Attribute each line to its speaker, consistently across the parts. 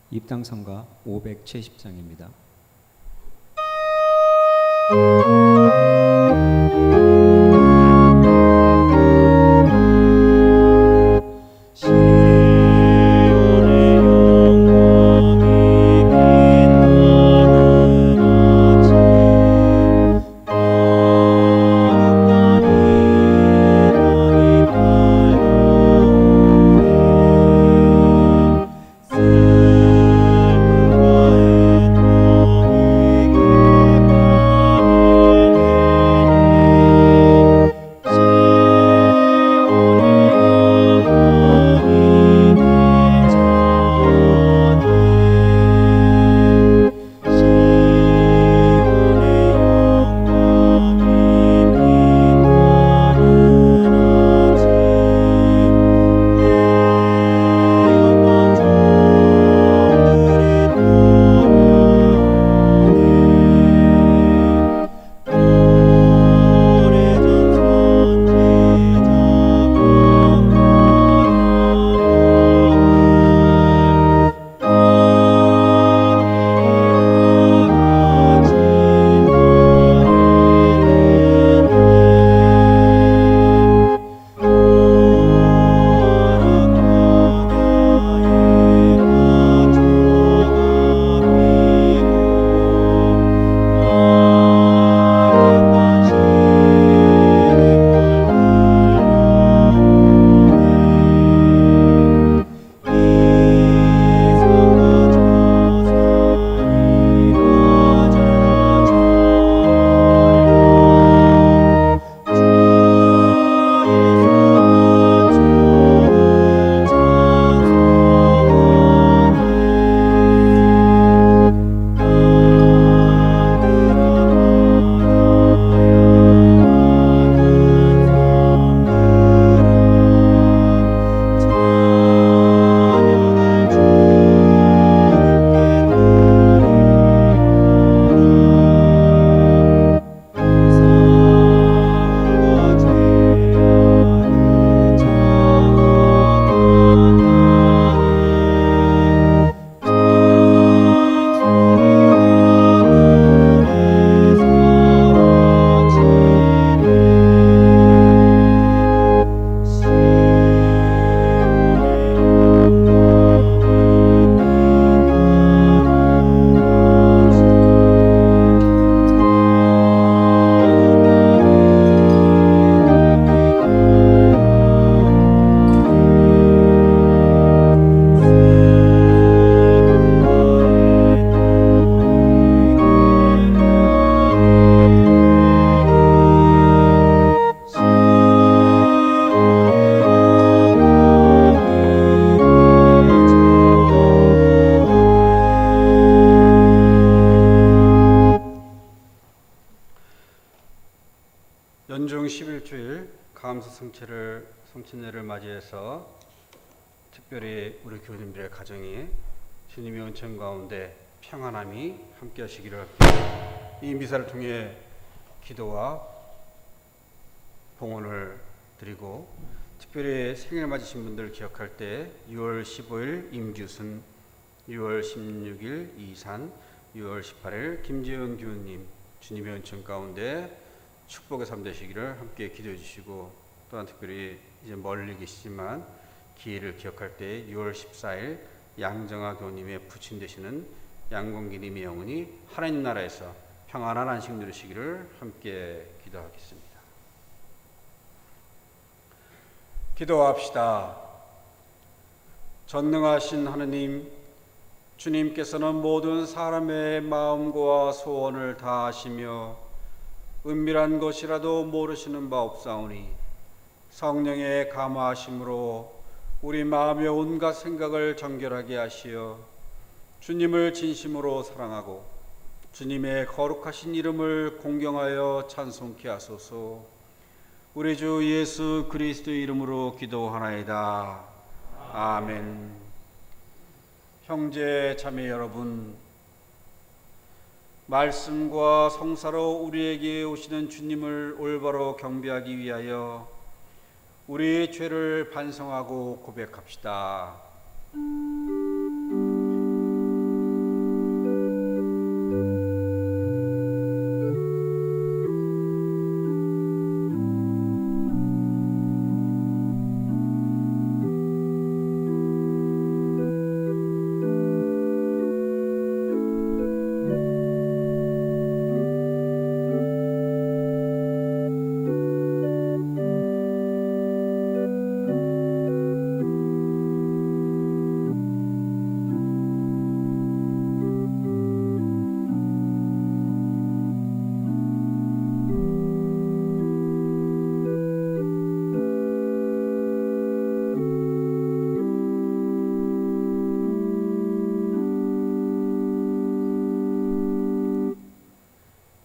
Speaker 1: 입당성가 570장입니다.
Speaker 2: 연중 11주일 감사 성찬례를 맞이해서 특별히 우리 교우님들의 가정이 주님의 은총 가운데 평안함이 함께 하시기를 이 미사를 통해 기도와 봉헌을 드리고, 특별히 생일 맞으신 분들 기억할 때 6월 15일 임규순, 6월 16일 이산, 6월 18일 김재현 교우님 주님의 은총 가운데 축복의 삶 되시기를 함께 기도해 주시고, 또한 특별히 이제 멀리 계시지만 기회를 기억할 때 6월 14일 양정아 교우님의 부친 되시는 양공기님의 영혼이 하나님 나라에서 평안한 안식 누리시기를 함께 기도하겠습니다. 기도합시다. 전능하신 하느님, 주님께서는 모든 사람의 마음과 소원을 다 아시며 은밀한 것이라도 모르시는 바 없사오니 성령의 감화하심으로 우리 마음의 온갖 생각을 정결하게 하시어 주님을 진심으로 사랑하고 주님의 거룩하신 이름을 공경하여 찬송케 하소서. 우리 주 예수 그리스도의 이름으로 기도하나이다. 아멘. 형제 자매 여러분, 말씀과 성사로 우리에게 오시는 주님을 올바로 경배하기 위하여 우리의 죄를 반성하고 고백합시다.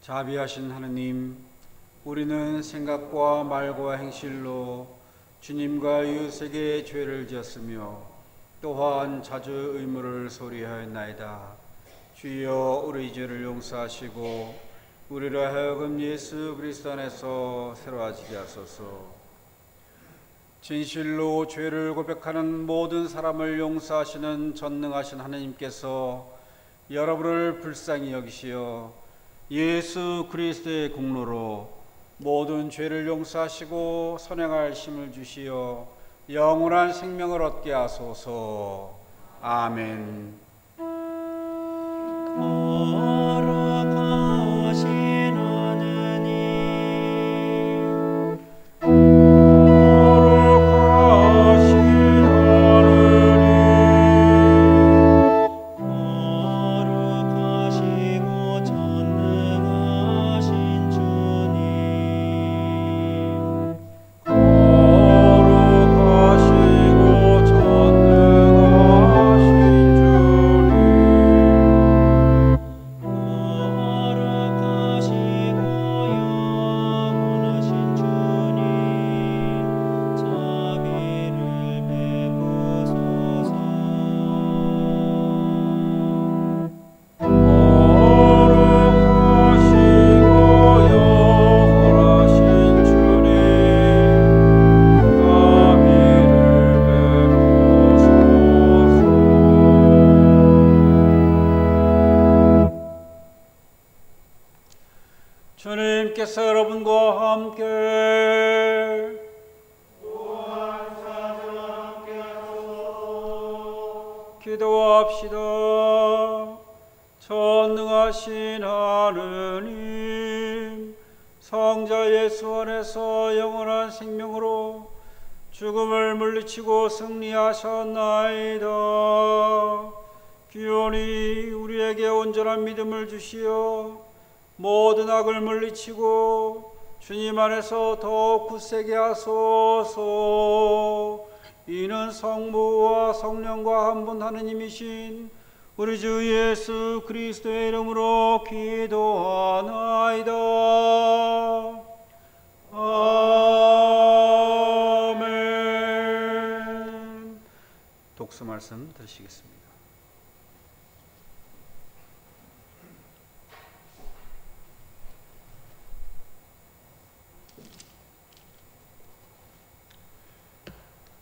Speaker 2: 자비하신 하느님, 우리는 생각과 말과 행실로 주님과 이웃에게 죄를 지었으며 또한 자주 의무를 소리하였나이다. 주여 우리 죄를 용서하시고 우리를 하여금 예수 그리스도 안에서 새로워지게 하소서. 진실로 죄를 고백하는 모든 사람을 용서하시는 전능하신 하나님께서 여러분을 불쌍히 여기시어 예수 그리스도의 공로로 모든 죄를 용서하시고 선행할 힘을 주시어 영원한 생명을 얻게 하소서. 아멘.
Speaker 3: 걸어가신 하느님,
Speaker 2: 걸어가신 하느님,
Speaker 3: 거룩하시고 전능하신 주님,
Speaker 2: 걸어가시고 전능하신 주님,
Speaker 3: 거룩하시고 영원하신 주님, 자비를 베푸소서.
Speaker 2: 걸어가시고 영원하신 주님, 자비를 베푸소서. 주님께서 여러분과 함께 기도합시다. 전능하신 하느님, 성자 예수 안에서 영원한 생명으로 죽음을 물리치고 승리하셨나이다. 귀원이 우리에게 온전한 믿음을 주시어 모든 악을 물리치고 주님 안에서 더욱 굳세게 하소서. 이는 성부와 성령과 한 분 하느님이신 우리 주 예수 그리스도의 이름으로 기도하나이다. 아멘. 독서 말씀 드리시겠습니다.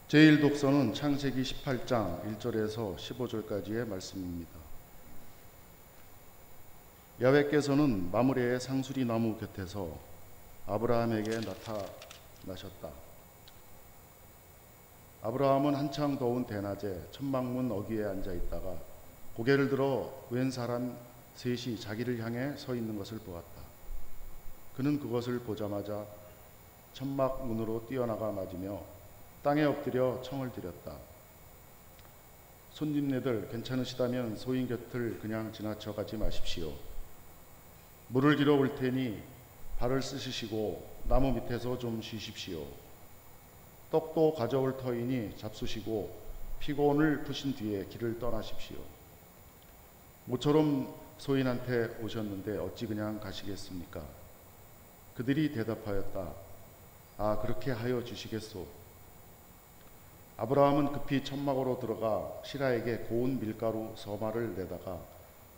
Speaker 4: 제1독서는 창세기 18장 1절에서 15절까지의 말씀입니다. 야훼께서는 마므레의 상수리 나무 곁에서 아브라함에게 나타나셨다. 아브라함은 한창 더운 대낮에 천막문 어귀에 앉아 있다가 고개를 들어 웬 사람 셋이 자기를 향해 서 있는 것을 보았다. 그는 그것을 보자마자 천막 문으로 뛰어나가 맞으며 땅에 엎드려 청을 드렸다. 손님네들 괜찮으시다면 소인 곁을 그냥 지나쳐 가지 마십시오. 물을 길어 올 테니 발을 씻으시고 나무 밑에서 좀 쉬십시오. 떡도 가져올 터이니 잡수시고 피곤을 푸신 뒤에 길을 떠나십시오. 모처럼 소인한테 오셨는데 어찌 그냥 가시겠습니까? 그들이 대답하였다. 아, 그렇게 하여 주시겠소. 아브라함은 급히 천막으로 들어가 시라에게 고운 밀가루 서마를 내다가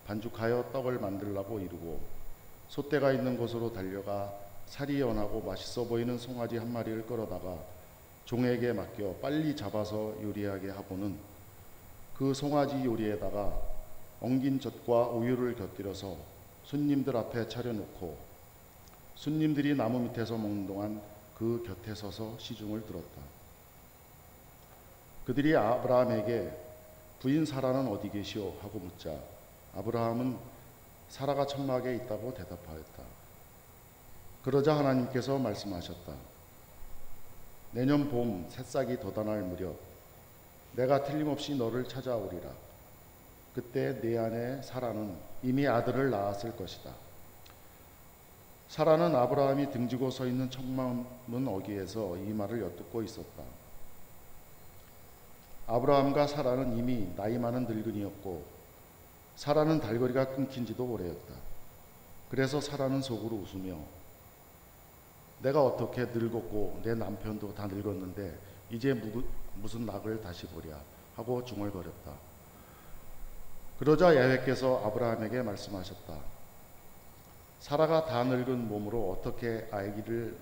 Speaker 4: 반죽하여 떡을 만들라고 이르고 솥대가 있는 곳으로 달려가 살이 연하고 맛있어 보이는 송아지 한 마리를 끌어다가 종에게 맡겨 빨리 잡아서 요리하게 하고는 그 송아지 요리에다가 엉긴 젖과 우유를 곁들여서 손님들 앞에 차려놓고 손님들이 나무 밑에서 먹는 동안 그 곁에 서서 시중을 들었다. 그들이 아브라함에게 부인 사라는 어디 계시오? 하고 묻자 아브라함은 사라가 천막에 있다고 대답하였다. 그러자 하나님께서 말씀하셨다. 내년 봄 새싹이 돋아날 무렵 내가 틀림없이 너를 찾아오리라. 그때 내 아내 사라는 이미 아들을 낳았을 것이다. 사라는 아브라함이 등지고 서 있는 천막문 어귀에서 이 말을 엿듣고 있었다. 아브라함과 사라는 이미 나이 많은 늙은이였고 사라는 달거리가 끊긴 지도 오래였다. 그래서 사라는 속으로 웃으며 내가 어떻게 늙었고 내 남편도 다 늙었는데 이제 무슨 낙을 다시 보랴 하고 중얼거렸다. 그러자 야훼께서 아브라함에게 말씀하셨다. 사라가 다 늙은 몸으로 어떻게 아기를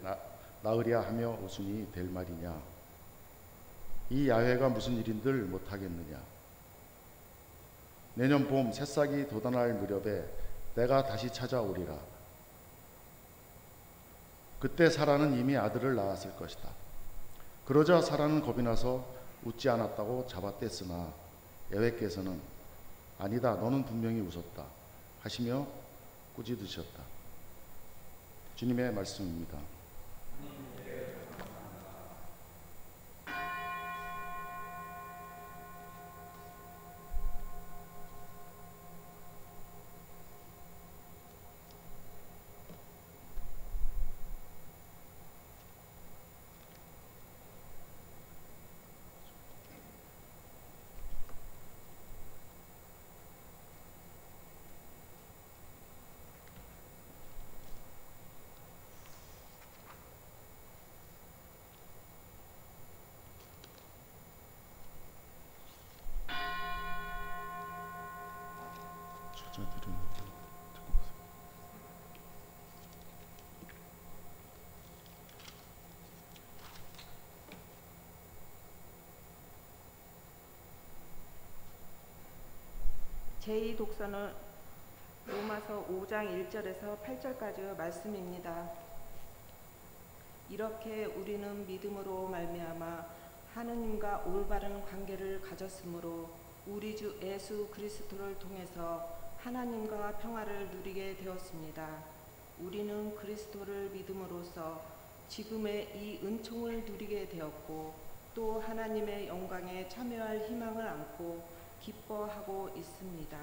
Speaker 4: 낳으랴 하며 웃으니 될 말이냐. 이 야훼가 무슨 일인들 못하겠느냐. 내년 봄 새싹이 돋아날 무렵에 내가 다시 찾아오리라. 그때 사라는 이미 아들을 낳았을 것이다. 그러자 사라는 겁이 나서 웃지 않았다고 잡아뗐으나 야훼께서는 아니다, 너는 분명히 웃었다 하시며 꾸짖으셨다. 주님의 말씀입니다. 저자들은
Speaker 5: 제2 독서는 로마서 5장 1절에서 8절까지의 말씀입니다. 이렇게 우리는 믿음으로 말미암아 하느님과 올바른 관계를 가졌으므로 우리 주 예수 그리스도를 통해서 하나님과 평화를 누리게 되었습니다. 우리는 그리스도를 믿음으로써 지금의 이 은총을 누리게 되었고 또 하나님의 영광에 참여할 희망을 안고 기뻐하고 있습니다.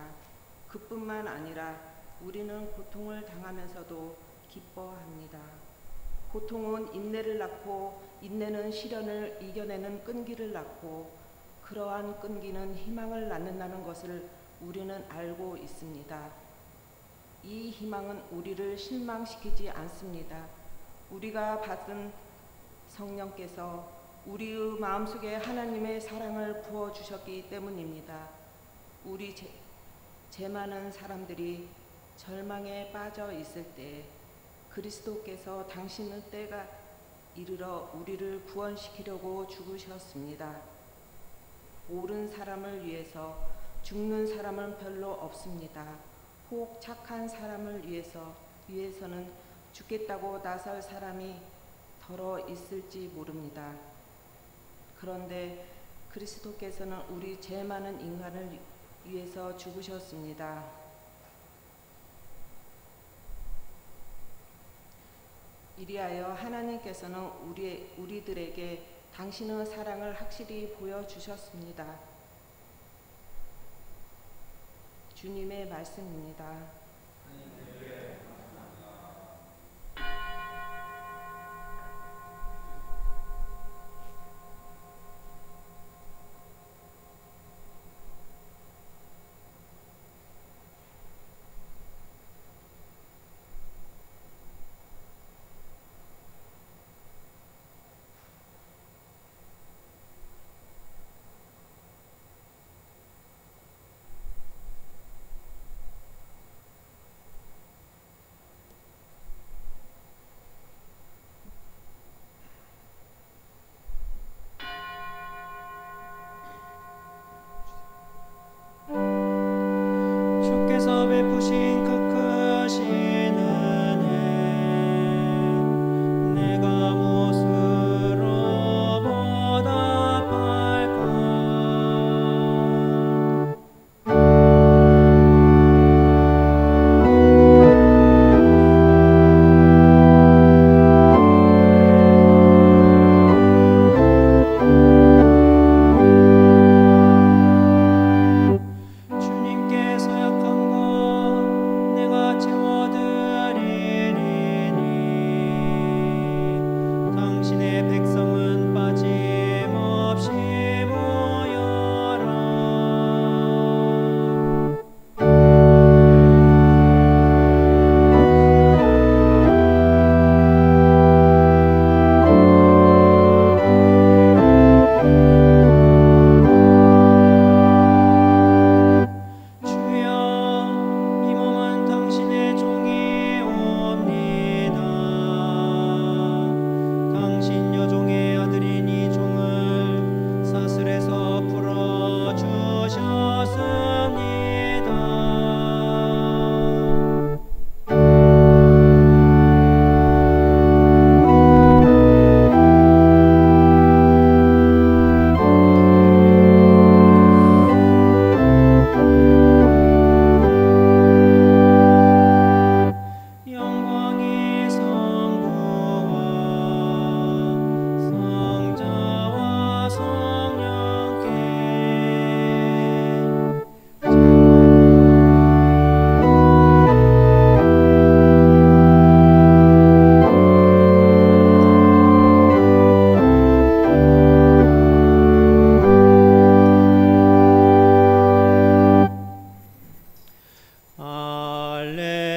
Speaker 5: 그뿐만 아니라 우리는 고통을 당하면서도 기뻐합니다. 고통은 인내를 낳고 인내는 시련을 이겨내는 끈기를 낳고 그러한 끈기는 희망을 낳는다는 것을 우리는 알고 있습니다. 이 희망은 우리를 실망시키지 않습니다. 우리가 받은 성령께서 우리의 마음속에 하나님의 사랑을 부어주셨기 때문입니다. 우리 죄 많은 사람들이 절망에 빠져 있을 때 그리스도께서 당신의 때가 이르러 우리를 구원시키려고 죽으셨습니다. 옳은 사람을 위해서 죽는 사람은 별로 없습니다. 혹 착한 사람을 위해서는 죽겠다고 나설 사람이 덜어 있을지 모릅니다. 그런데 그리스도께서는 우리 죄 많은 인간을 위해서 죽으셨습니다. 이리하여 하나님께서는 우리들에게 당신의 사랑을 확실히 보여주셨습니다. 주님의 말씀입니다.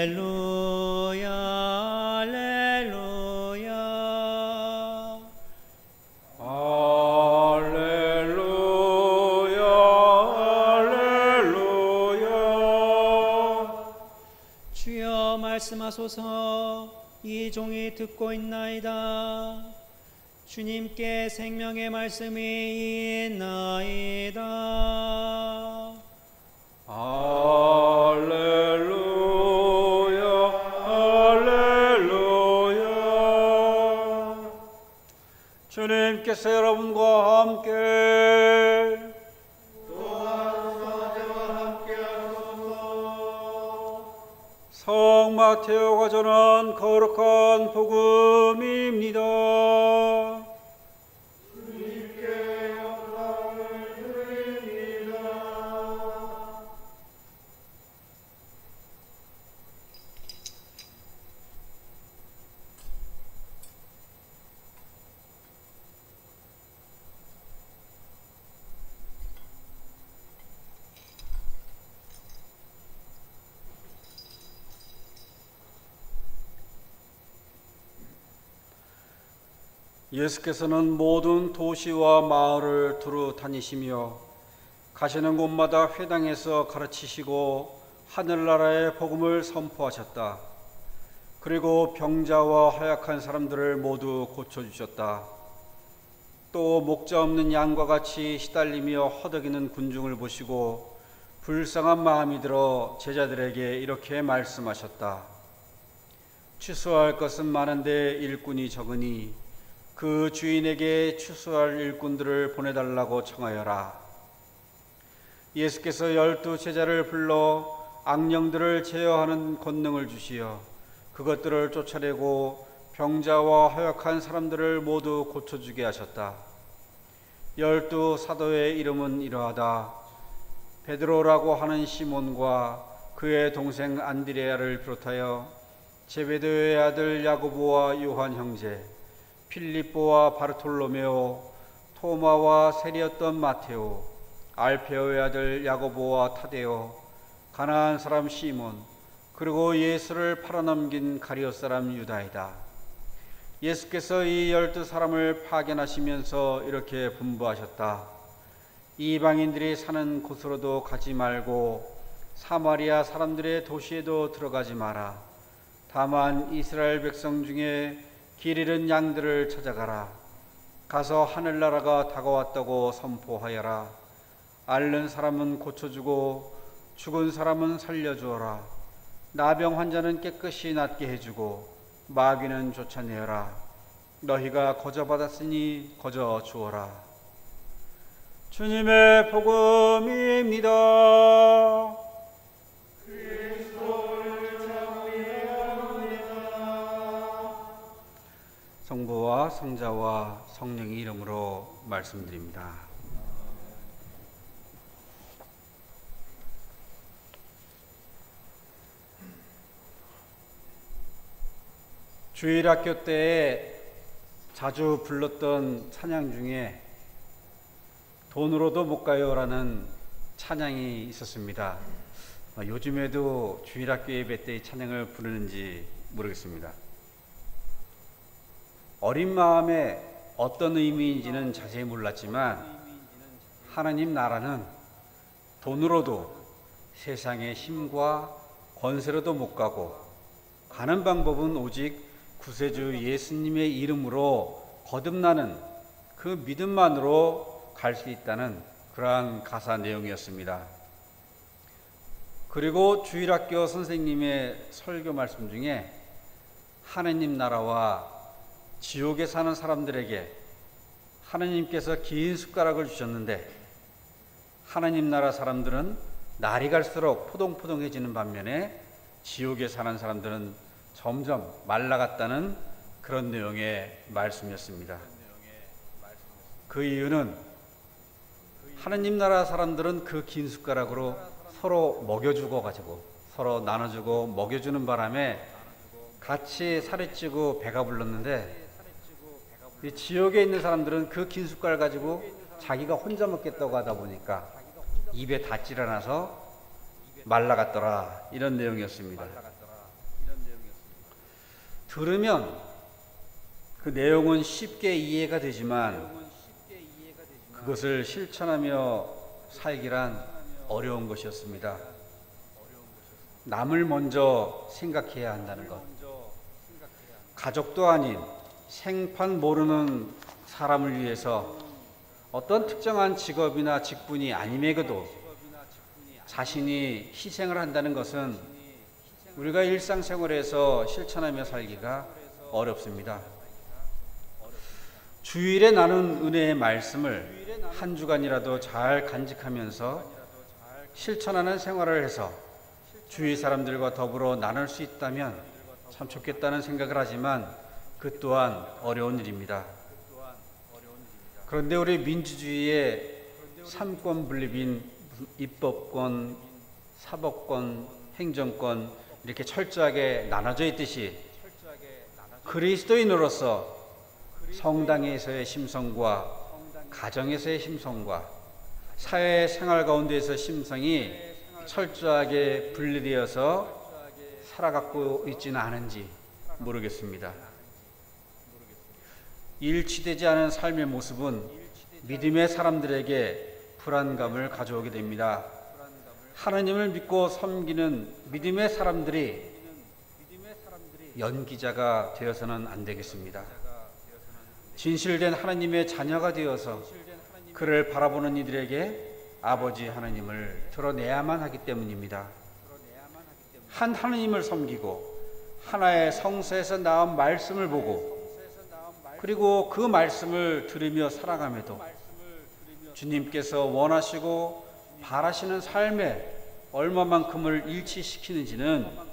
Speaker 3: 할렐루야 할렐루야
Speaker 2: 할렐루야 할렐루야.
Speaker 1: 주여 말씀하소서. 이 종이 듣고 있나이다. 주님께 생명의 말씀이 있나이다.
Speaker 2: 할렐루야 할렐루야. 주님께서 여러분과 함께 성 마테오가 전한 거룩한 복음입니다. 예수께서는 모든 도시와 마을을 두루 다니시며 가시는 곳마다 회당에서 가르치시고 하늘나라의 복음을 선포하셨다. 그리고 병자와 허약한 사람들을 모두 고쳐주셨다. 또 목자 없는 양과 같이 시달리며 허덕이는 군중을 보시고 불쌍한 마음이 들어 제자들에게 이렇게 말씀하셨다. 추수할 것은 많은데 일꾼이 적으니 그 주인에게 추수할 일꾼들을 보내달라고 청하여라. 예수께서 12 제자를 불러 악령들을 제어하는 권능을 주시어 그것들을 쫓아내고 병자와 허약한 사람들을 모두 고쳐주게 하셨다. 12 사도의 이름은 이러하다. 베드로라고 하는 시몬과 그의 동생 안드레아를 비롯하여 제베데오의 아들 야고보와 요한 형제, 필립보와 바르톨로메오, 토마와 세리였던 마테오, 알페오의 아들 야고보와 타데오, 가나안 사람 시몬, 그리고 예수를 팔아넘긴 가리오 사람 유다이다. 예수께서 이 12 사람을 파견하시면서 이렇게 분부하셨다. 이방인들이 사는 곳으로도 가지 말고 사마리아 사람들의 도시에도 들어가지 마라. 다만 이스라엘 백성 중에 길 잃은 양들을 찾아가라. 가서 하늘나라가 다가왔다고 선포하여라. 앓는 사람은 고쳐주고 죽은 사람은 살려주어라. 나병 환자는 깨끗이 낫게 해주고 마귀는 쫓아내어라. 너희가 거저 받았으니 거저 주어라. 주님의 복음입니다. 성부와 성자와 성령의 이름으로 말씀드립니다. 주일학교 때 자주 불렀던 찬양 중에 돈으로도 못 가요라는 찬양이 있었습니다. 요즘에도 주일학교 예배 때 이 찬양을 부르는지 모르겠습니다. 어린 마음에 어떤 의미인지는 자세히 몰랐지만 하나님 나라는 돈으로도 세상의 힘과 권세로도 못 가고 가는 방법은 오직 구세주 예수님의 이름으로 거듭나는 그 믿음만으로 갈 수 있다는 그러한 가사 내용이었습니다. 그리고 주일학교 선생님의 설교 말씀 중에 하나님 나라와 지옥에 사는 사람들에게 하나님께서 긴 숟가락을 주셨는데 하나님 나라 사람들은 날이 갈수록 포동포동해지는 반면에 지옥에 사는 사람들은 점점 말라갔다는 그런 내용의 말씀이었습니다. 그 이유는 하나님 나라 사람들은 그 긴 숟가락으로 서로 먹여주고 가지고 서로 나눠주고 먹여주는 바람에 같이 살이 찌고 배가 불렀는데 이 지옥에 있는 사람들은 그 긴 숟갈 가지고 자기가 혼자 먹겠다고 하다 보니까 입에 닿질 않아서 말라갔더라, 이런 내용이었습니다. 들으면 그 내용은 쉽게 이해가 되지만 그것을 실천하며 살기란 어려운 것이었습니다. 남을 먼저 생각해야 한다는 것. 가족도 아닌 생판 모르는 사람을 위해서 어떤 특정한 직업이나 직분이 아님에게도 자신이 희생을 한다는 것은 우리가 일상생활에서 실천하며 살기가 어렵습니다. 주일에 나눈 은혜의 말씀을 한 주간이라도 잘 간직하면서 실천하는 생활을 해서 주위 사람들과 더불어 나눌 수 있다면 참 좋겠다는 생각을 하지만 그 또한 어려운 일입니다. 그런데 우리 민주주의의 삼권 분립인 입법권, 사법권, 행정권 이렇게 철저하게 나눠져 있듯이 그리스도인으로서 성당에서의 심성과 가정에서의 심성과 사회생활 가운데에서 심성이 철저하게 분리되어서 살아가고 있지는 않은지 모르겠습니다. 일치되지 않은 삶의 모습은 믿음의 사람들에게 불안감을 가져오게 됩니다. 하나님을 믿고 섬기는 믿음의 사람들이 연기자가 되어서는 안 되겠습니다. 진실된 하나님의 자녀가 되어서 그를 바라보는 이들에게 아버지 하나님을 드러내야만 하기 때문입니다. 한 하나님을 섬기고 하나의 성서에서 나온 말씀을 보고 그리고 그 말씀을 들으며 살아감에도 주님께서 원하시고 바라시는 삶에 얼마만큼을 일치시키는지는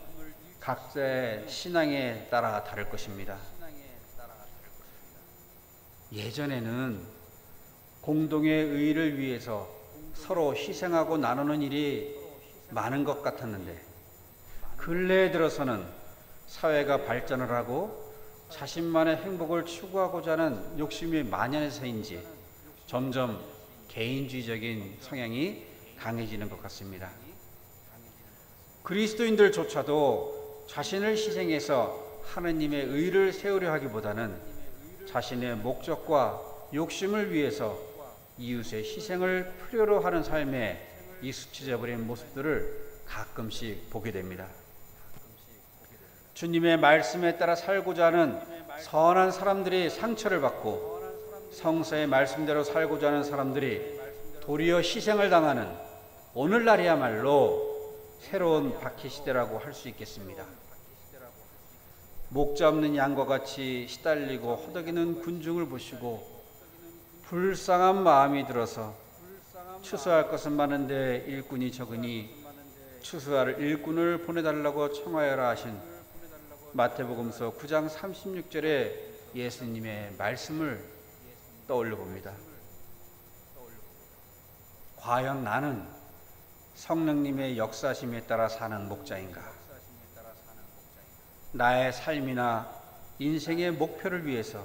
Speaker 2: 각자의 신앙에 따라 다를 것입니다. 예전에는 공동의 의를 위해서 서로 희생하고 나누는 일이 많은 것 같았는데 근래에 들어서는 사회가 발전을 하고 자신만의 행복을 추구하고자 하는 욕심이 만연해서인지 점점 개인주의적인 성향이 강해지는 것 같습니다. 그리스도인들조차도 자신을 희생해서 하느님의 의를 세우려 하기보다는 자신의 목적과 욕심을 위해서 이웃의 희생을 필요로 하는 삶에 익숙해져 버린 모습들을 가끔씩 보게 됩니다. 주님의 말씀에 따라 살고자 하는 선한 사람들이 상처를 받고 성서의 말씀대로 살고자 하는 사람들이 도리어 희생을 당하는 오늘날이야말로 새로운 박해 시대라고 할 수 있겠습니다. 목자 없는 양과 같이 시달리고 허덕이는 군중을 보시고 불쌍한 마음이 들어서 추수할 것은 많은데 일꾼이 적으니 추수할 일꾼을 보내달라고 청하여라 하신 마태복음서 9장 36절의 예수님의 말씀을 떠올려 봅니다. 과연 나는 성령님의 역사심에 따라 사는 목자인가? 나의 삶이나 인생의 목표를 위해서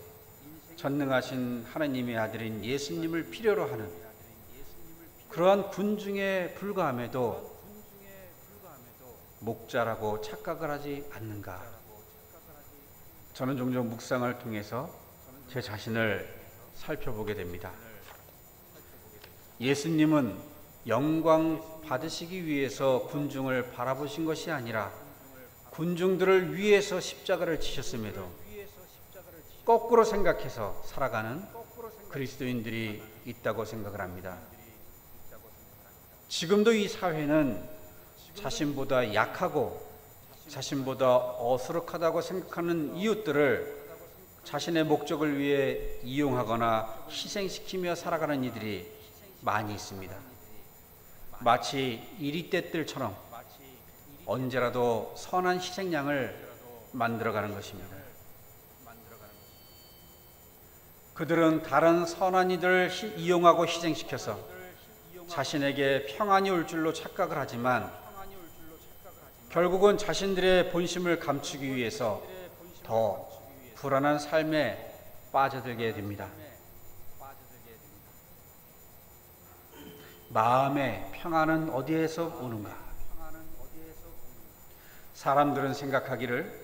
Speaker 2: 전능하신 하나님의 아들인 예수님을 필요로 하는 그러한 군중에 불과함에도 목자라고 착각을 하지 않는가? 저는 종종 묵상을 통해서 제 자신을 살펴보게 됩니다. 예수님은 영광 받으시기 위해서 군중을 바라보신 것이 아니라 군중들을 위해서 십자가를 지셨음에도 거꾸로 생각해서 살아가는 그리스도인들이 있다고 생각을 합니다. 지금도 이 사회는 자신보다 약하고 자신보다 어수룩하다고 생각하는 이웃들을 자신의 목적을 위해 이용하거나 희생시키며 살아가는 이들이 많이 있습니다. 마치 이리떼들처럼 언제라도 선한 희생양을 만들어가는 것입니다. 그들은 다른 선한 이들을 이용하고 희생시켜서 자신에게 평안이 올 줄로 착각을 하지만 결국은 자신들의 본심을 감추기 위해서 더 불안한 삶에 빠져들게 됩니다. 마음의 평안은 어디에서 오는가? 사람들은 생각하기를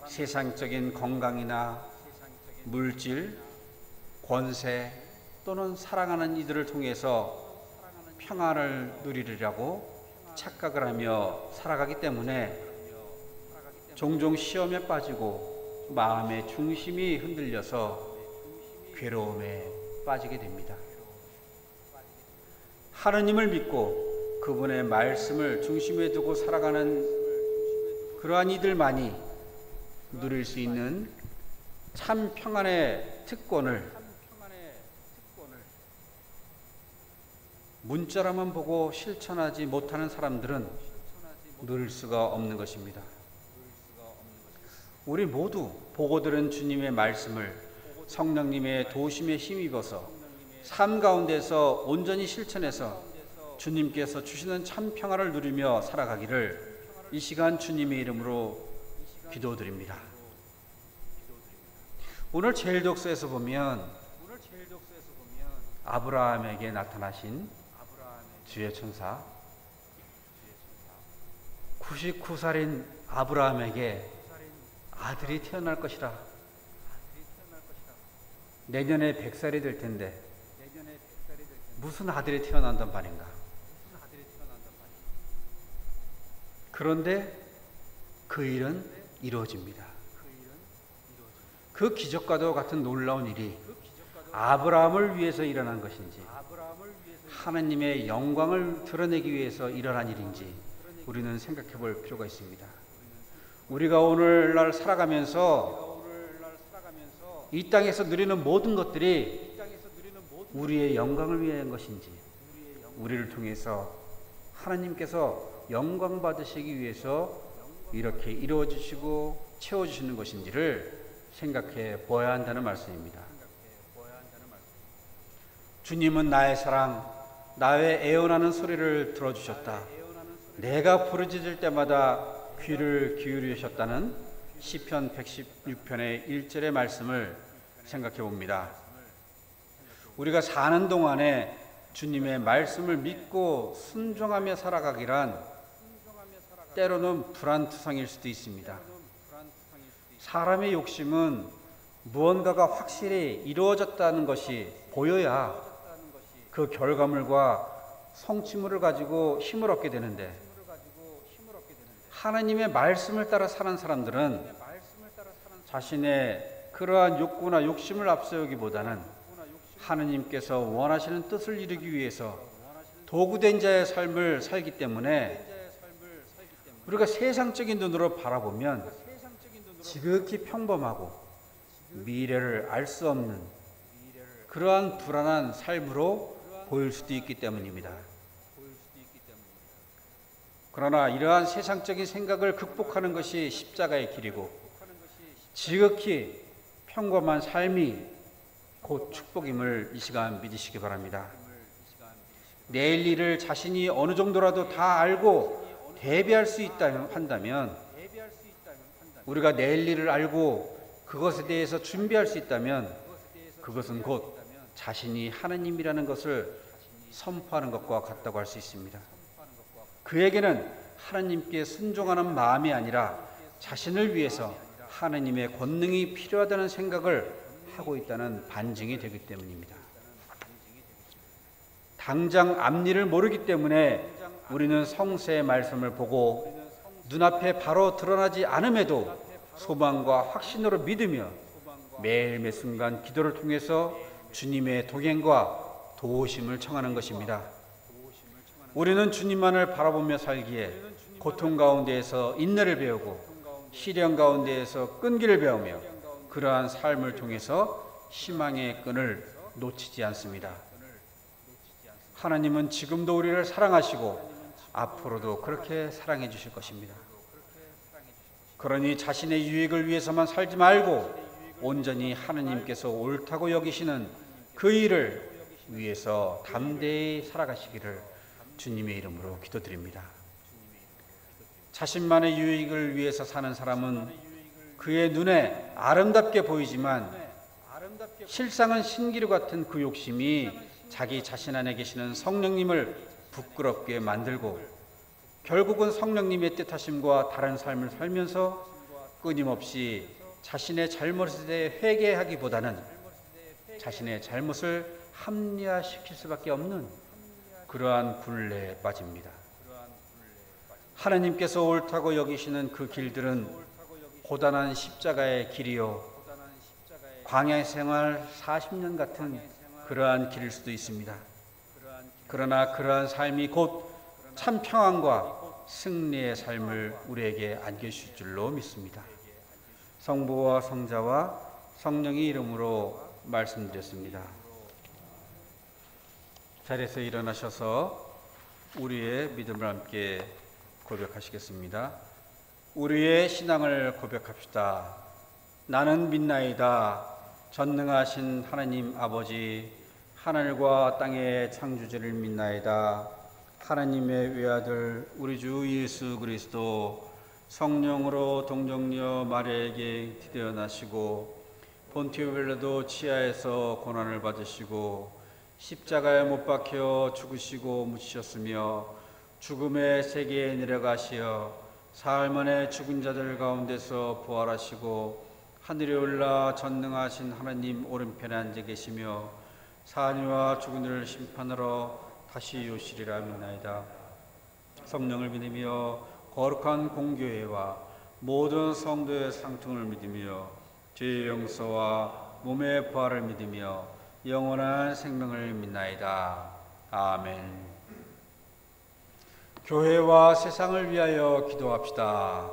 Speaker 2: 세상적인 건강이나 물질, 권세 또는 사랑하는 이들을 통해서 평안을 누리리라고 착각을 하며 살아가기 때문에 종종 시험에 빠지고 마음의 중심이 흔들려서 괴로움에 빠지게 됩니다. 하느님을 믿고 그분의 말씀을 중심에 두고 살아가는 그러한 이들만이 누릴 수 있는 참 평안의 특권을 문자로만 보고 실천하지 못하는 사람들은 누릴 수가 없는 것입니다. 우리 모두 보고 들은 주님의 말씀을 성령님의 도우심에 힘입어서 삶 가운데서 온전히 실천해서 주님께서 주시는 참 평안을 누리며 살아가기를 이 시간 주님의 이름으로 기도드립니다. 오늘 제일독서에서 보면 아브라함에게 나타나신 주의 천사 99살인 아브라함에게 아들이 태어날 것이라. 내년에 100살이 될 텐데 무슨 아들이 태어난단 말인가. 그런데 그 일은 이루어집니다. 그 기적과도 같은 놀라운 일이 아브라함을 위해서 일어난 것인지 하나님의 영광을 드러내기 위해서 일어난 일인지 우리는 생각해 볼 필요가 있습니다. 우리가 오늘날 살아가면서 이 땅에서 누리는 모든 것들이 우리의 영광을 위한 것인지 우리를 통해서 하나님께서 영광 받으시기 위해서 이렇게 이루어 주시고 채워 주시는 것인지를 생각해 보아야 한다는 말씀입니다. 주님은 나의 사랑, 나의 애원하는 소리를 들어주셨다. 내가 부르짖을 때마다 귀를 기울이셨다는 시편 116편의 1절의 말씀을 생각해 봅니다. 우리가 사는 동안에 주님의 말씀을 믿고 순종하며 살아가기란 때로는 불안투성일 수도 있습니다. 사람의 욕심은 무언가가 확실히 이루어졌다는 것이 보여야 그 결과물과 성취물을 가지고 힘을 얻게 되는데 하나님의 말씀을 따라 사는 사람들은 자신의 그러한 욕구나 욕심을 앞세우기보다는 하나님께서 원하시는 뜻을 이루기 위해서 도구된 자의 삶을 살기 때문에 우리가 세상적인 눈으로 바라보면 지극히 평범하고 미래를 알 수 없는 그러한 불안한 삶으로 보일 수도 있기 때문입니다. 그러나 이러한 세상적인 생각을 극복하는 것이 십자가의 길이고 지극히 평범한 삶이 곧 축복임을 이 시간 믿으시기 바랍니다. 내일 일을 자신이 어느 정도라도 다 알고 대비할 수 있다 한다면 우리가 내일 일을 알고 그것에 대해서 준비할 수 있다면 그것은 곧 자신이 하나님이라는 것을 선포하는 것과 같다고 할 수 있습니다. 그에게는 하나님께 순종하는 마음이 아니라 자신을 위해서 하나님의 권능이 필요하다는 생각을 하고 있다는 반증이 되기 때문입니다. 당장 앞일을 모르기 때문에 우리는 성서의 말씀을 보고 눈앞에 바로 드러나지 않음에도 소망과 확신으로 믿으며 매일 매 순간 기도를 통해서 주님의 동행과 도우심을 청하는 것입니다. 우리는 주님만을 바라보며 살기에 고통 가운데에서 인내를 배우고 시련 가운데에서 끈기를 배우며 그러한 삶을 통해서 희망의 끈을 놓치지 않습니다. 하나님은 지금도 우리를 사랑하시고 앞으로도 그렇게 사랑해 주실 것입니다. 그러니 자신의 유익을 위해서만 살지 말고 온전히 하나님께서 옳다고 여기시는 그 일을 위해서 담대히 살아가시기를 주님의 이름으로 기도드립니다. 자신만의 유익을 위해서 사는 사람은 그의 눈에 아름답게 보이지만 실상은 신기루 같은 그 욕심이 자기 자신 안에 계시는 성령님을 부끄럽게 만들고 결국은 성령님의 뜻하심과 다른 삶을 살면서 끊임없이 자신의 잘못에 대해 회개하기보다는 자신의 잘못을 합리화시킬 수밖에 없는 그러한 굴레에 빠집니다. 하나님께서 옳다고 여기시는 그 길들은 고단한 십자가의 길이요 광야 생활 40년 같은 그러한 길일 수도 있습니다. 그러나 그러한 삶이 곧 참 평안과 승리의 삶을 우리에게 안겨주실 줄로 믿습니다. 성부와 성자와 성령의 이름으로 말씀드렸습니다. 자리에서 일어나셔서 우리의 믿음을 함께 고백하시겠습니다. 우리의 신앙을 고백합시다. 나는 믿나이다. 전능하신 하나님 아버지, 하늘과 땅의 창조주를 믿나이다. 하나님의 외아들 우리 주 예수 그리스도 성령으로 동정녀 마리아에게 태어나시고 본티오 빌라도 치하에서 고난을 받으시고 십자가에 못 박혀 죽으시고 묻히셨으며 죽음의 세계에 내려가시어 사흘 만에 죽은 자들 가운데서 부활하시고 하늘에 올라 전능하신 하나님 오른편에 앉아 계시며 사니와 죽은 이를 심판하러 다시 오시리라 믿나이다. 성령을 믿으며 거룩한 공교회와 모든 성도의 상통을 믿으며 죄의 용서와 몸의 부활을 믿으며 영원한 생명을 믿나이다. 아멘. 교회와 세상을 위하여 기도합시다.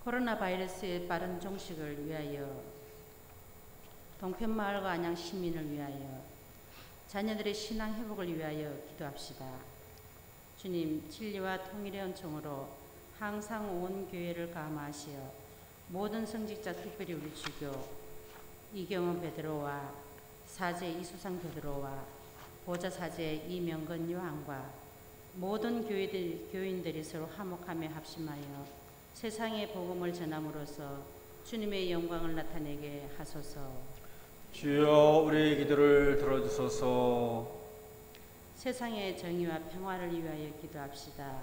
Speaker 6: 코로나 바이러스의 빠른 종식을 위하여, 동편마을과 안양 시민을 위하여, 자녀들의 신앙 회복을 위하여 기도합시다. 주님, 진리와 통일의 은총으로 항상 온 교회를 감화하시어 모든 성직자, 특별히 우리 주교 이경원 베드로와 사제 이수상 베드로와 보좌 사제 이명건 요한과 모든 교인들이 서로 화목하며 합심하여 세상의 복음을 전함으로써 주님의 영광을 나타내게 하소서.
Speaker 2: 주여, 우리의 기도를 들어주소서.
Speaker 6: 세상의 정의와 평화를 위하여 기도합시다.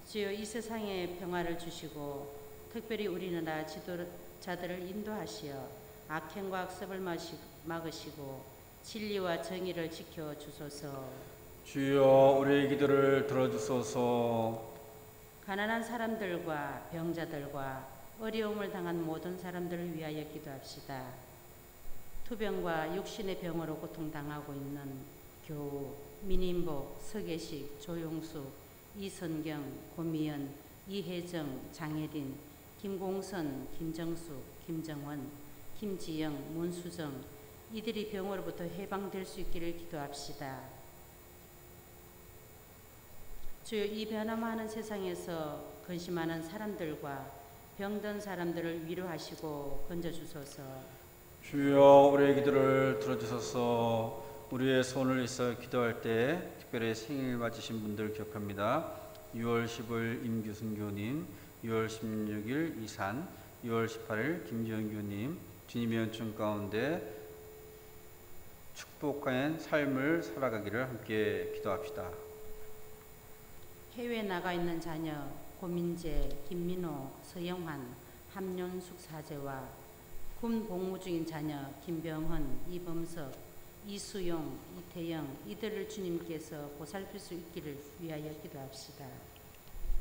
Speaker 6: 주여, 이 세상에 평화를 주시고 특별히 우리나라 지도자들을 인도하시어 악행과 악습을 막으시고 진리와 정의를 지켜주소서.
Speaker 2: 주여, 우리의 기도를 들어주소서.
Speaker 6: 가난한 사람들과 병자들과 어려움을 당한 모든 사람들을 위하여 기도합시다. 투병과 육신의 병으로 고통당하고 있는 교우, 민인복, 서계식, 조용숙, 이선경, 고미연, 이혜정, 장혜린, 김공선, 김정숙, 김정원, 김지영, 문수정, 이들이 병으로부터 해방될 수 있기를 기도합시다. 주여, 이 변화많은 세상에서 근심하는 사람들과 병든 사람들을 위로하시고 건져주소서.
Speaker 2: 주여, 우리의 기도를 들어주소서. 우리의 손을 있어 기도할 때 특별히 생일 맞으신 분들 기억합니다. 6월 10일 임규순 교님, 6월 16일 이산, 6월 18일 김지현 교님, 주님의 은총 가운데 축복한 삶을 살아가기를 함께 기도합시다.
Speaker 6: 해외에 나가 있는 자녀 고민재, 김민호, 서영환, 함윤숙 사제와 군 복무 중인 자녀 김병헌, 이범석, 이수용, 이태영, 이들을 주님께서 보살필 수 있기를 위하여 기도합시다.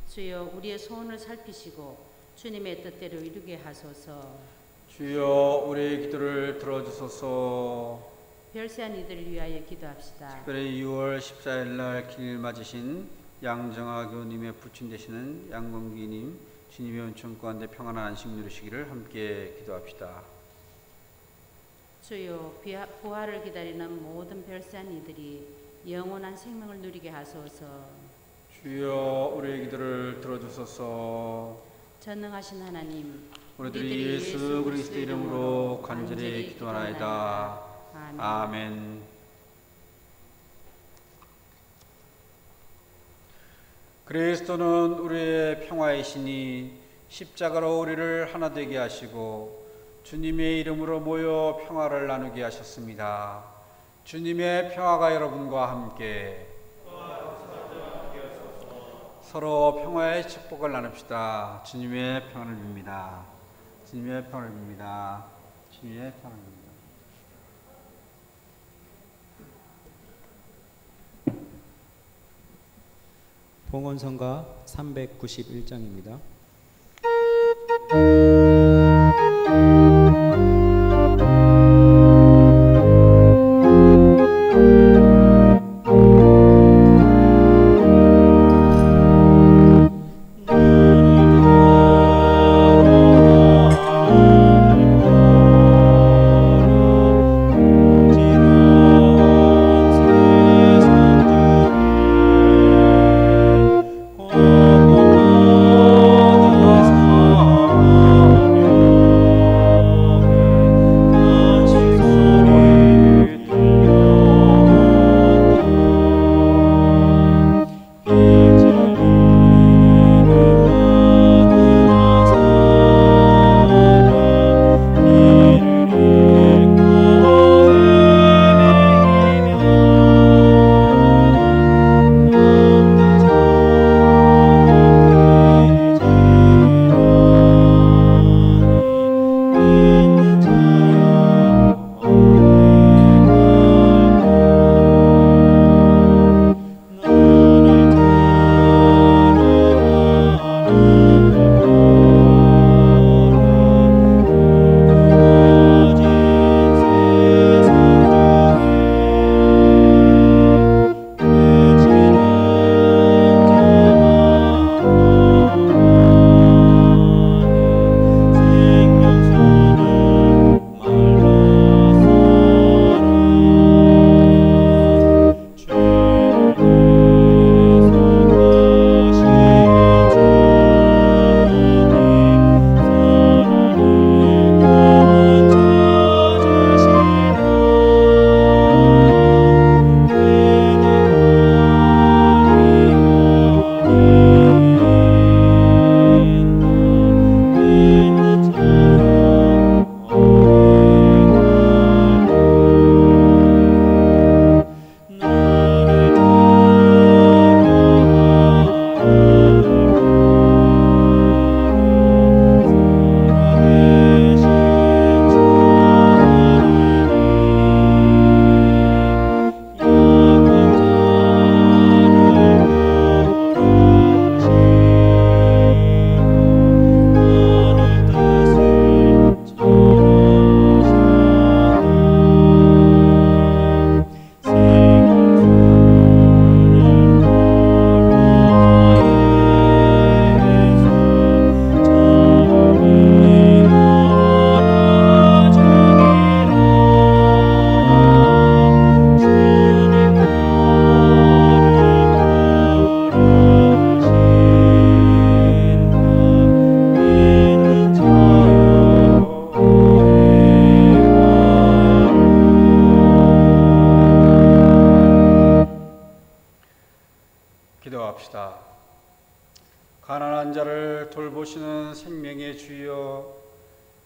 Speaker 6: 주여, 우리의 소원을 살피시고 주님의 뜻대로 이루게 하소서.
Speaker 2: 주여, 우리의 기도를 들어주소서.
Speaker 6: 별세한 이들을 위하여 기도합시다.
Speaker 2: 특별히 6월 14일 날 기일 맞으신 양정아 교님의 부친 되시는 양건기님, 주님의 은총 가운데 평안한 안식 누리시기를 함께 기도합시다.
Speaker 6: 주여, 부활을 기다리는 모든 별세한 이들이 영원한 생명을 누리게 하소서.
Speaker 2: 주여, 우리의 기도를 들어주소서.
Speaker 6: 전능하신 하나님,
Speaker 2: 우리들이 예수 그리스도 이름으로 간절히 기도하나이다.
Speaker 6: 아멘.
Speaker 2: 아멘. 그리스도는 우리의 평화이시니 십자가로 우리를 하나 되게 하시고 주님의 이름으로 모여 평화를 나누게 하셨습니다. 주님의 평화가 여러분과 함께. 서로 평화의 축복을 나눕시다. 주님의 평안을 빕니다. 주님의 평안을 빕니다. 주님의 평안을 빕니다.
Speaker 1: 봉헌성가 391장입니다.
Speaker 2: 기도합시다. 가난한 자를 돌보시는 생명의 주여,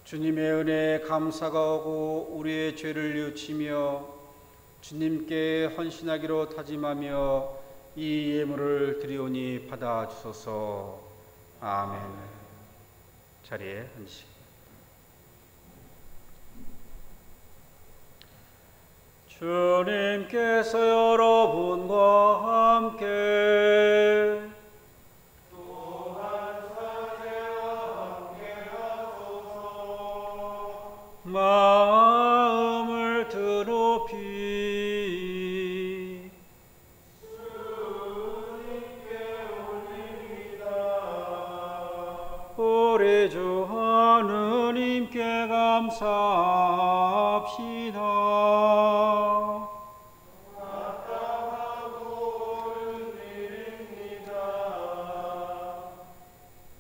Speaker 2: 주님의 은혜에 감사가 오고 우리의 죄를 뉘우치며 주님께 헌신하기로 다짐하며 이 예물을 드리오니 받아주소서. 아멘. 자리에 앉으시기. 주님께서 여러분과 함께 마음을 드높이 우리 주 하느님께 감사합시다.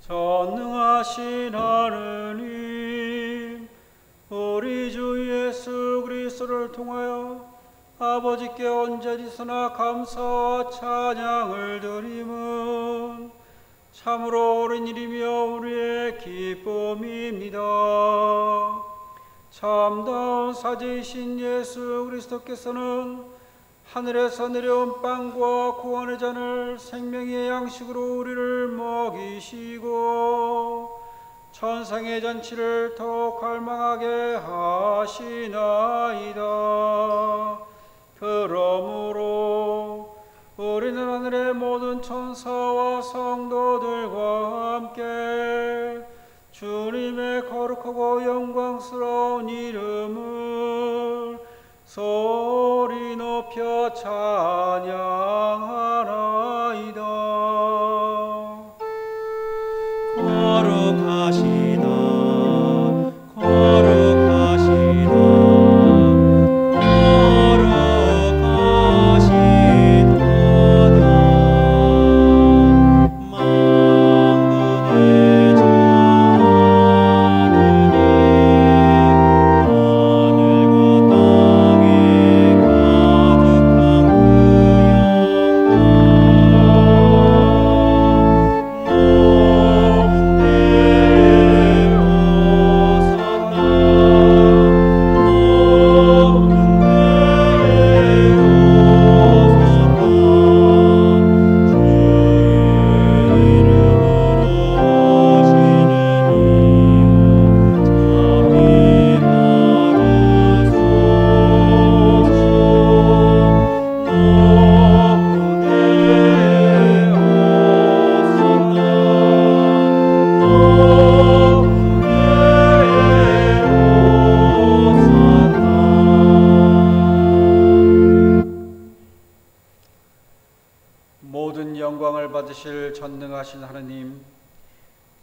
Speaker 2: 전능하신 하느님, 우리 주 예수 그리스도를 통하여 아버지께 언제지서나 감사와 찬양을 드림은 참으로 옳은 일이며 우리의 기쁨입니다. 참다운 사제이신 예수 그리스도께서는 하늘에서 내려온 빵과 구원의 잔을 생명의 양식으로 우리를 먹이시고 천상의 잔치를 더욱 갈망하게 하시나이다. 그러므로 우리는 하늘의 모든 천사와 성도들과 함께 주님의 거룩하고 영광스러운 이름을 소리 높여 찬양하나이다.
Speaker 3: 거룩하시다 거룩하시다 거룩하시도다 만군의 전하느님 하늘과 땅에 가득한 그 영광
Speaker 2: 모든 영광을 받으실 전능하신 하느님,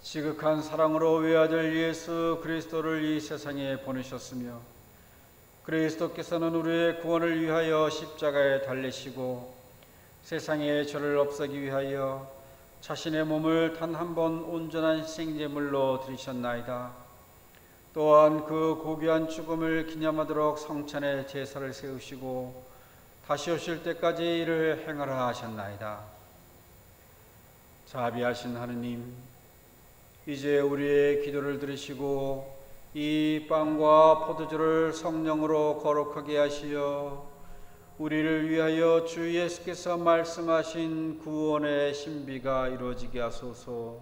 Speaker 2: 지극한 사랑으로 외아들 예수 그리스도를 이 세상에 보내셨으며 그리스도께서는 우리의 구원을 위하여 십자가에 달리시고 세상의 죄를 없애기 위하여 자신의 몸을 단 한 번 온전한 생제물로 드리셨나이다. 또한 그 고귀한 죽음을 기념하도록 성찬의 제사를 세우시고 다시 오실 때까지 이를 행하라 하셨나이다. 자비하신 하느님, 이제 우리의 기도를 들으시고 이 빵과 포도주를 성령으로 거룩하게 하시어 우리를 위하여 주 예수께서 말씀하신 구원의 신비가 이루어지게 하소서.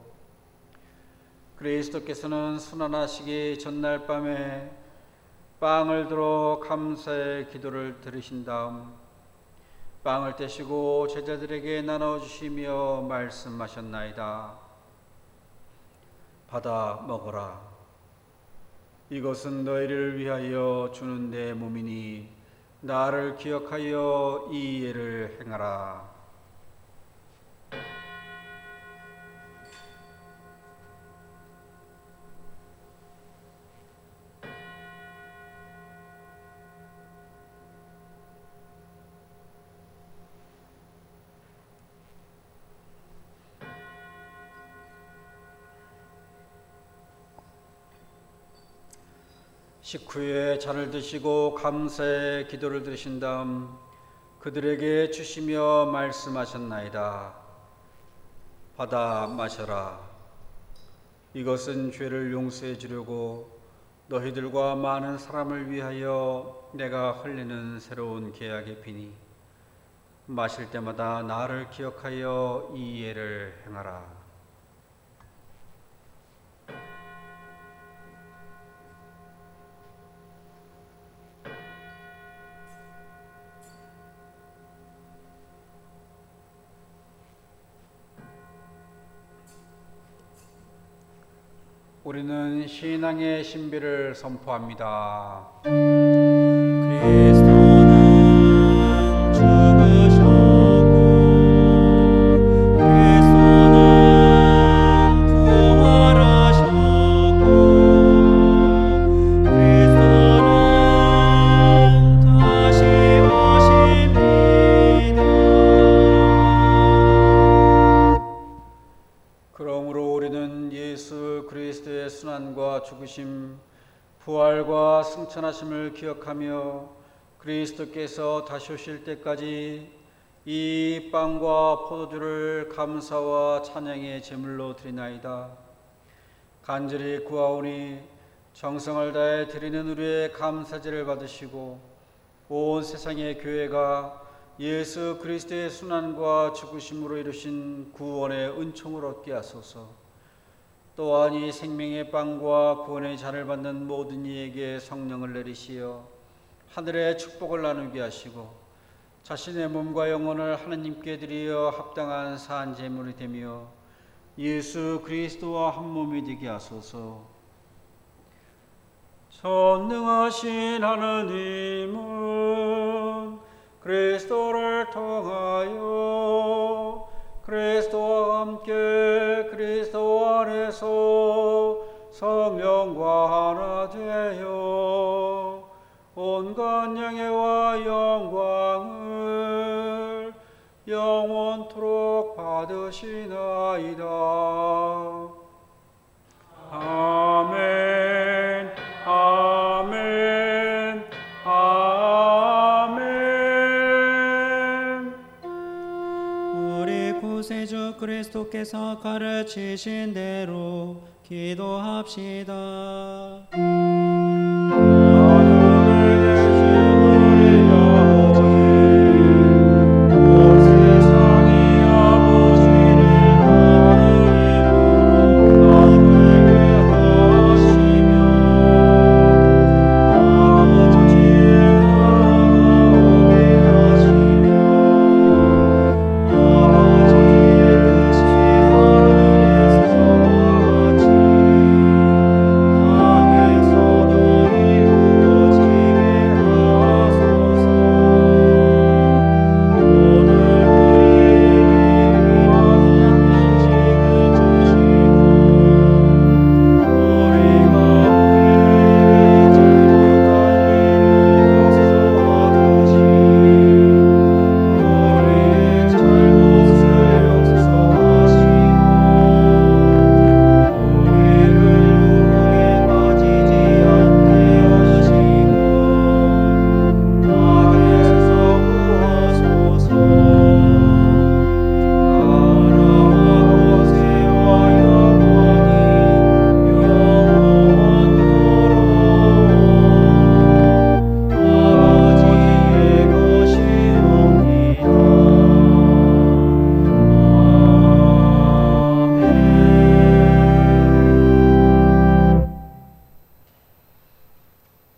Speaker 2: 그리스도께서는 순환하시기 전날 밤에 빵을 들어 감사의 기도를 들으신 다음 빵을 떼시고 제자들에게 나눠주시며 말씀하셨나이다. 받아 먹어라. 이것은 너희를 위하여 주는 내 몸이니 나를 기억하여 이 예를 행하라. 식후에 잔을 드시고 감사의 기도를 드리신 다음 그들에게 주시며 말씀하셨나이다. 받아 마셔라. 이것은 죄를 용서해 주려고 너희들과 많은 사람을 위하여 내가 흘리는 새로운 계약의 피니 마실 때마다 나를 기억하여 이 예를 행하라. 우리는 신앙의 신비를 선포합니다.
Speaker 3: 그리스도는 죽으셨고 그리스도는 부활하셨고 그리스도는 다시 오십니다.
Speaker 2: 그러므로 우리는 예수 그리스도의 순환과 죽으심, 부활과 승천하심을 기억하며 그리스도께서 다시 오실 때까지 이 빵과 포도주를 감사와 찬양의 제물로 드리나이다. 간절히 구하오니 정성을 다해 드리는 우리의 감사제를 받으시고 온 세상의 교회가 예수 그리스도의 순환과 죽으심으로 이루신 구원의 은총을 얻게 하소서. 또한 이 생명의 빵과 구원의 잔을 받는 모든 이에게 성령을 내리시어 하늘의 축복을 나누게 하시고 자신의 몸과 영혼을 하나님께 드리어 합당한 산 제물이 되며 예수 그리스도와 한 몸이 되게 하소서. 전능하신 하나님은 그리스도를 통하여 그리스도와 함께 그리스도 안에서 성령과 하나 되어 온갖 영예와 영광을 영원토록 받으시나이다. 아멘. 아멘. 아멘.
Speaker 3: 우리 구세주 그리스도께서 가르치신 대로 기도합시다.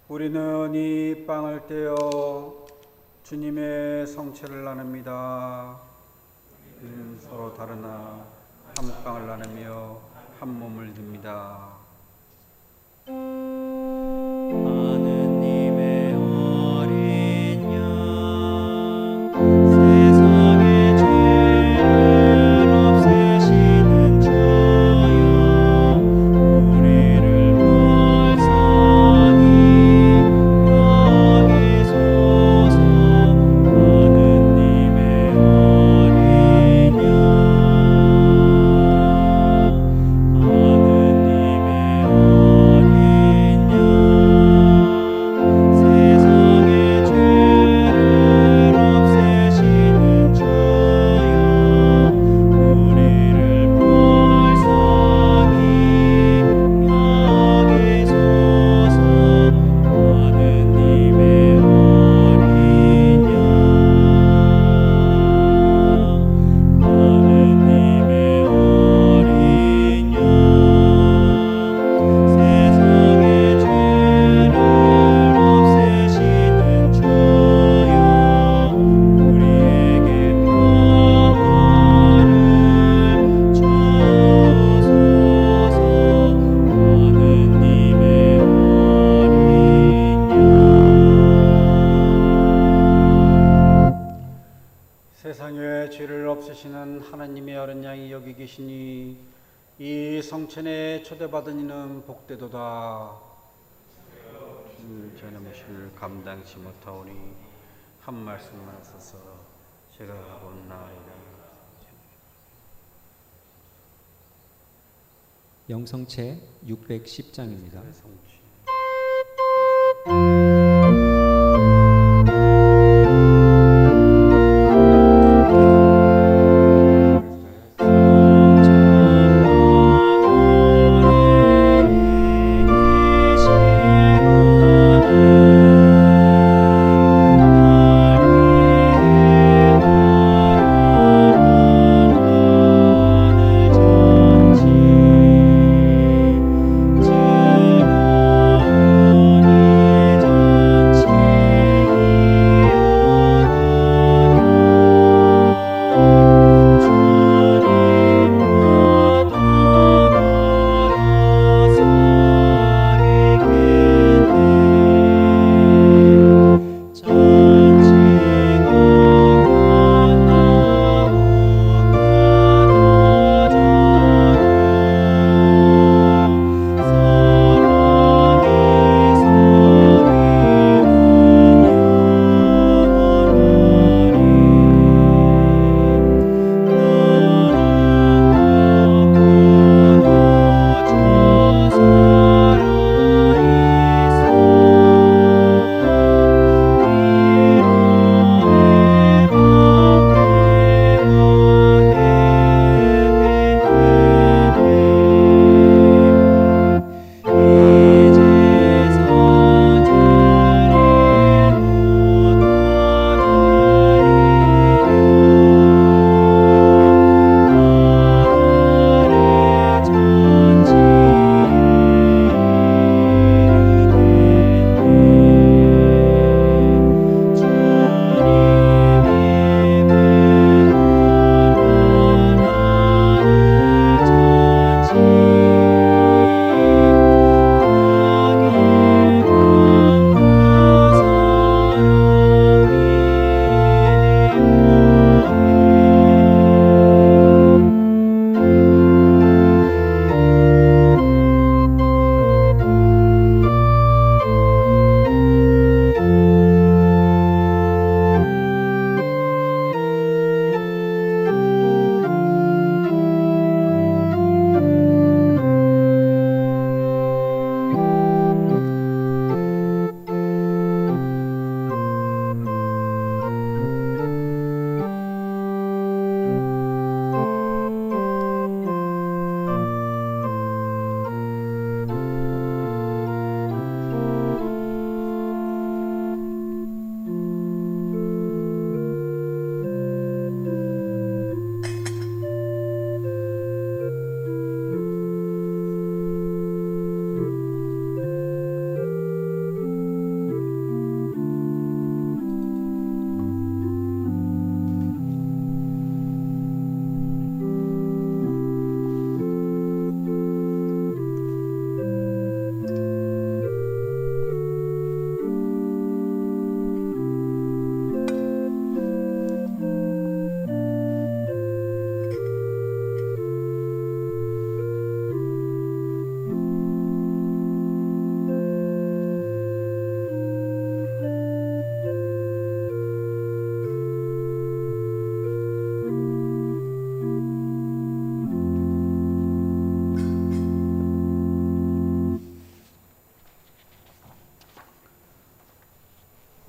Speaker 2: 우리는 이 빵을 떼어 주님의 성체를 나눕니다. 우리는 서로 다르나 한 빵을 나누며 한 몸을 듭니다.
Speaker 3: 하느님의 어린 양 세상의 죄를 없애시는 주여 우리를 불쌍히 여기소서. 하느님의 어린 양 하느님의 어린 양 세상의 죄를 없애시는 주여 우리를 불쌍히 여기소서. 하느님의 어린 양 하느님의 어린 양 세상의 죄를 없애시는 주여 우리에게 평화를 주소서. 하느님의 어린 양
Speaker 2: 세상의 죄를 없애시는 하나님의 어린 양이 여기 계시니 이 성천에 초대받은 이는 복되도다. 제 잘못을 감당치 못하오니 한 말씀만 하소서. 제가 원나이다.
Speaker 1: 영성체 610장입니다.
Speaker 2: 성취.
Speaker 3: 계시구나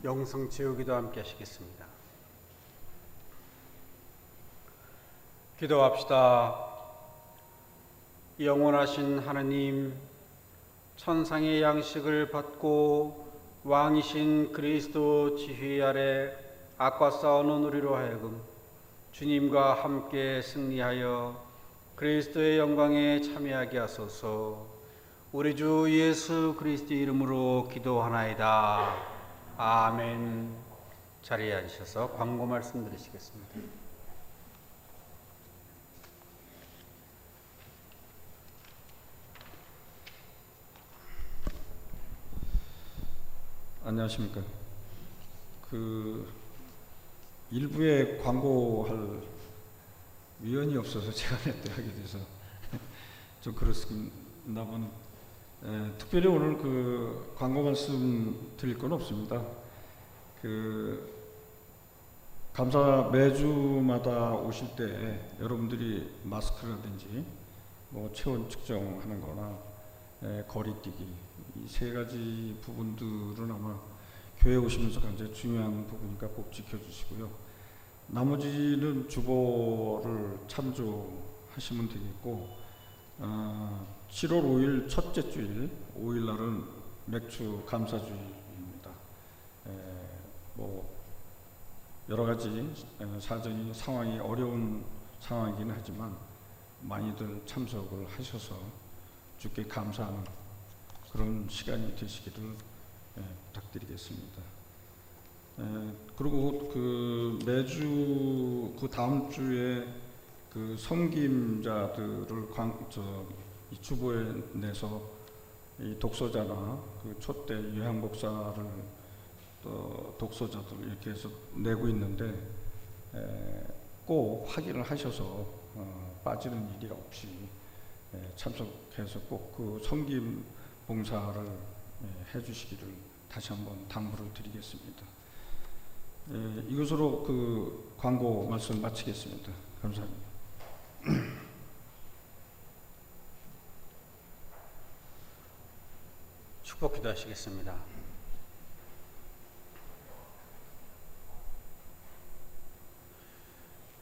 Speaker 2: 영성 채우기도 함께 하시겠습니다. 기도합시다. 영원하신 하느님, 천상의 양식을 받고 왕이신 그리스도 지휘 아래 악과 싸우는 우리로 하여금 주님과 함께 승리하여 그리스도의 영광에 참여하게 하소서. 우리 주 예수 그리스도의 이름으로 기도하나이다. 아멘. 자리에 앉으셔서 광고 말씀 드리시겠습니다.
Speaker 7: 안녕하십니까. 일부에 광고할 위원이 없어서 제가 또 하게 돼서 좀 그렇습니다만, 특별히 오늘 광고 말씀 드릴 건 없습니다. 감사 매주마다 오실 때 여러분들이 마스크라든지 뭐 체온 측정하는 거나 거리뛰기, 이 세 가지 부분들은 아마 교회 오시면서 굉장히 중요한 부분이니까 꼭 지켜주시고요. 나머지는 주보를 참조하시면 되겠고, 7월 5일 첫째 주일 5일 날은 맥주 감사주일입니다. 뭐 여러 가지 사정이 상황이 어려운 상황이긴 하지만 많이들 참석을 하셔서 주께 감사하는 그런 시간이 되시기를 부탁드리겠습니다. 그리고 매주 다음 주에 섬김자들을 이 주보에 내서 이 독서자나 촛대 요한 목사를 또 독서자들 이렇게 해서 내고 있는데, 꼭 확인을 하셔서 빠지는 일이 없이 참석해서 꼭 섬김 봉사를 해주시기를 다시 한번 당부를 드리겠습니다. 이것으로 광고 말씀 마치겠습니다. 감사합니다.
Speaker 2: 축복 기도하시겠습니다.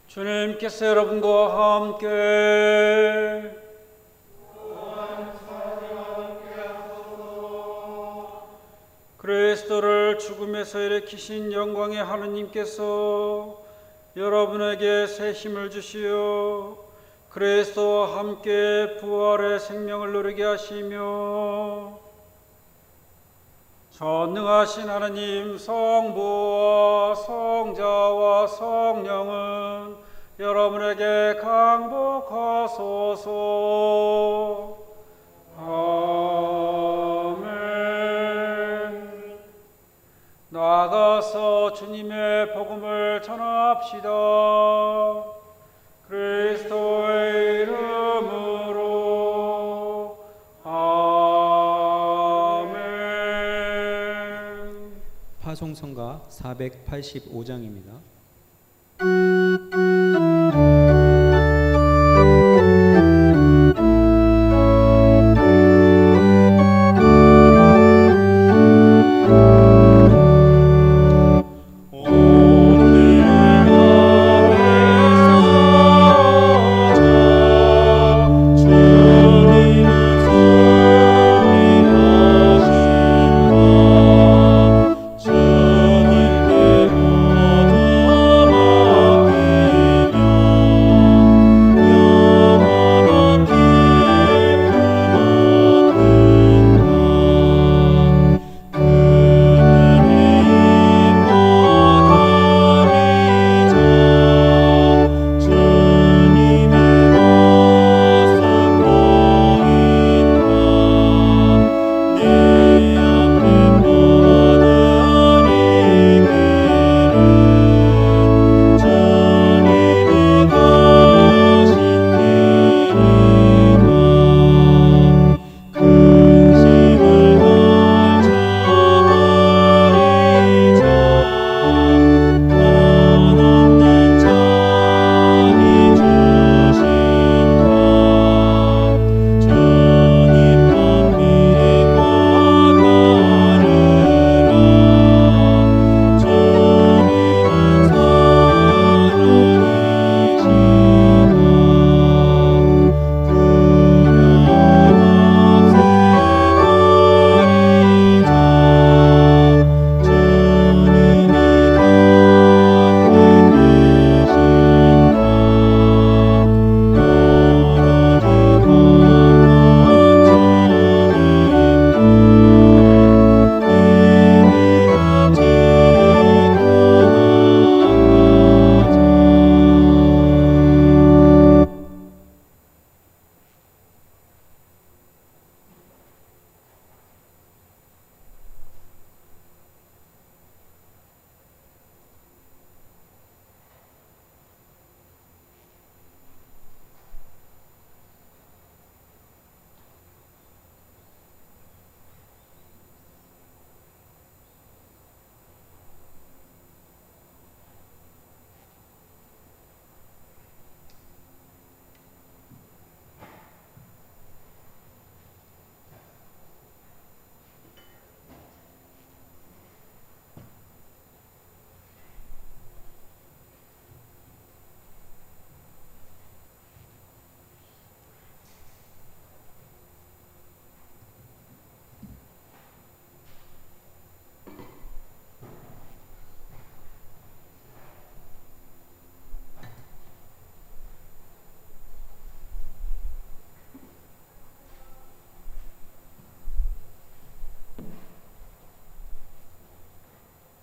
Speaker 2: 주님께서 여러분과 함께 그리스도를 죽음에서 일으키신 영광의 하느님께서 여러분에게 새 힘을 주시어 그리스도와 함께 부활의 생명을 누리게 하시며, 전능하신 하느님 성부와 성자와 성령은 여러분에게 강복하소서. 아멘. 나아가서 주님의 복음을 전합시다. 그리스도의 이름으로. 아멘.
Speaker 1: 파송성가 485장입니다.